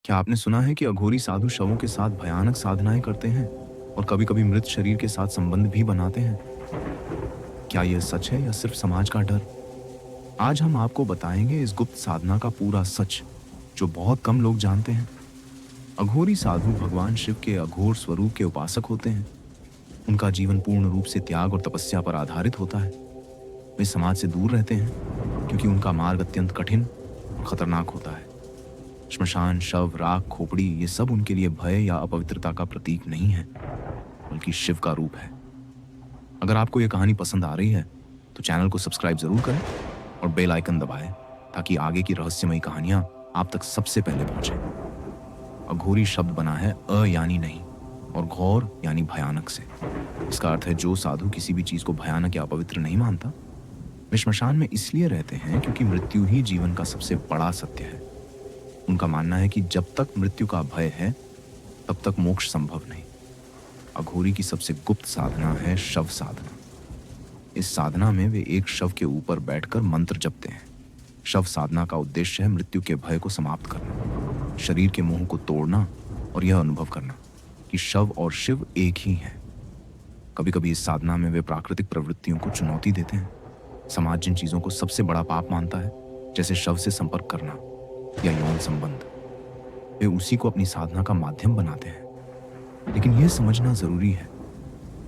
क्या आपने सुना है कि अघोरी साधु शवों के साथ भयानक साधनाएं करते हैं और कभी-कभी मृत शरीर के साथ संबंध भी बनाते हैं? क्या यह सच है या सिर्फ समाज का डर? आज हम आपको बताएंगे इस गुप्त साधना का पूरा सच, जो बहुत कम लोग जानते हैं। अघोरी साधु भगवान शिव के अघोर स्वरूप के उपासक होते हैं। उनका जीवन पूर्ण रूप से त्याग और तपस्या पर आधारित होता है। वे समाज से दूर रहते हैं क्योंकि उनका मार्ग अत्यंत कठिन और खतरनाक होता है। श्मशान, शव, राख, खोपड़ी, ये सब उनके लिए भय या अपवित्रता का प्रतीक नहीं है, बल्कि शिव का रूप है। अगर आपको यह कहानी पसंद आ रही है तो चैनल को सब्सक्राइब जरूर करें और बेल आइकन दबाएं ताकि आगे की रहस्यमयी कहानियां आप तक सबसे पहले पहुंचे। अघोरी शब्द बना है अ यानी नहीं और घोर यानी भयानक से। इसका अर्थ है जो साधु किसी भी चीज को भयानक या अपवित्र नहीं मानता, वे श्मशान में इसलिए रहते हैं क्योंकि मृत्यु ही जीवन का सबसे बड़ा सत्य है। उनका मानना है कि जब तक मृत्यु का भय है तब तक मोक्ष संभव नहीं। अघोरी की सबसे गुप्त साधना है शव साधना। इस साधना में वे एक शव के ऊपर बैठकर मंत्र जपते हैं। शव साधना का उद्देश्य है मृत्यु के भय को समाप्त करना, शरीर के मोह को तोड़ना और यह अनुभव करना कि शव और शिव एक ही हैं। कभी कभी इस साधना में वे प्राकृतिक प्रवृत्तियों को चुनौती देते हैं। समाज जिन चीजों को सबसे बड़ा पाप मानता है, जैसे शव से संपर्क करना या यौन संबंध, वे उसी को अपनी साधना का माध्यम बनाते हैं। लेकिन यह समझना जरूरी है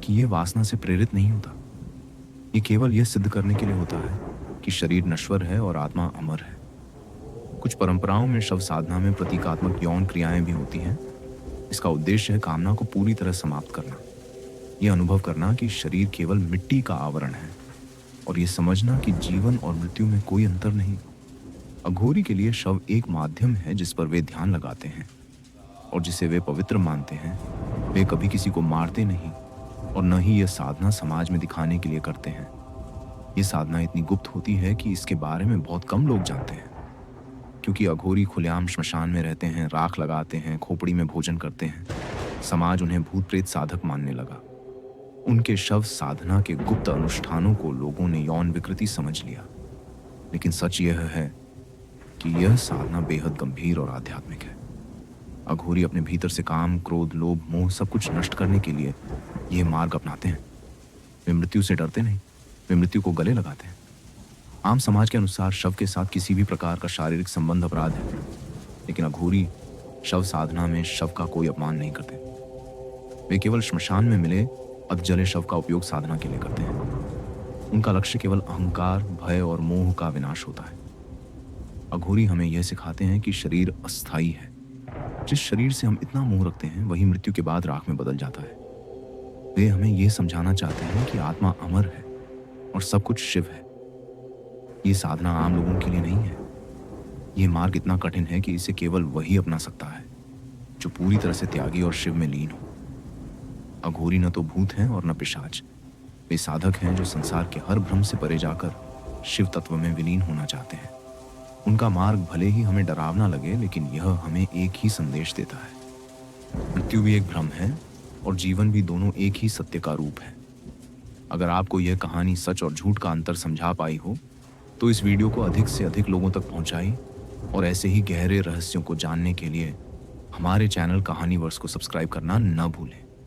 कि यह वासना से प्रेरित नहीं होता। ये केवल यह सिद्ध करने के लिए होता है कि शरीर नश्वर है और आत्मा अमर है। कुछ परंपराओं में शव साधना में प्रतीकात्मक यौन क्रियाएं भी होती हैं। इसका उद्देश्य है कामना को पूरी तरह समाप्त करना, यह अनुभव करना कि शरीर केवल मिट्टी का आवरण है और यह समझना कि जीवन और मृत्यु में कोई अंतर नहीं। अघोरी के लिए शव एक माध्यम है जिस पर वे ध्यान लगाते हैं और जिसे वे पवित्र मानते हैं। वे कभी किसी को मारते नहीं और न ही यह साधना समाज में दिखाने के लिए करते हैं। यह साधना इतनी गुप्त होती है कि इसके बारे में बहुत कम लोग जानते हैं। क्योंकि अघोरी खुलेआम श्मशान में रहते हैं, राख लगाते हैं, खोपड़ी में भोजन करते हैं, समाज उन्हें भूत प्रेत साधक मानने लगा। उनके शव साधना के गुप्त अनुष्ठानों को लोगों ने यौन विकृति समझ लिया। लेकिन सच यह है कि यह साधना बेहद गंभीर और आध्यात्मिक है। अघोरी अपने भीतर से काम, क्रोध, लोभ, मोह सब कुछ नष्ट करने के लिए यह मार्ग अपनाते हैं। वे मृत्यु से डरते नहीं, वे मृत्यु को गले लगाते हैं। आम समाज के अनुसार शव के साथ किसी भी प्रकार का शारीरिक संबंध अपराध है, लेकिन अघोरी शव साधना में शव का कोई अपमान नहीं करते। वे केवल श्मशान में मिले अधजले शव का उपयोग साधना के लिए करते हैं। उनका लक्ष्य केवल अहंकार, भय और मोह का विनाश होता है। अघोरी हमें यह सिखाते हैं कि शरीर अस्थायी है। जिस शरीर से हम इतना मोह रखते हैं वही मृत्यु के बाद राख में बदल जाता है। वे हमें यह समझाना चाहते हैं कि आत्मा अमर है और सब कुछ शिव है। ये साधना आम लोगों के लिए नहीं है। ये मार्ग इतना कठिन है कि इसे केवल वही अपना सकता है जो पूरी तरह से त्यागी और शिव में लीन हो। अघोरी न तो भूत हैं और न पिशाच। वे साधक हैं जो संसार के हर भ्रम से परे जाकर शिव तत्व में विलीन होना चाहते हैं। उनका मार्ग भले ही हमें डरावना लगे, लेकिन यह हमें एक ही संदेश देता है। मृत्यु भी एक भ्रम है और जीवन भी, दोनों एक ही सत्य का रूप है। अगर आपको यह कहानी सच और झूठ का अंतर समझा पाई हो तो इस वीडियो को अधिक से अधिक लोगों तक पहुंचाई और ऐसे ही गहरे रहस्यों को जानने के लिए हमारे चैनल कहानीवर्स को सब्सक्राइब करना न भूलें।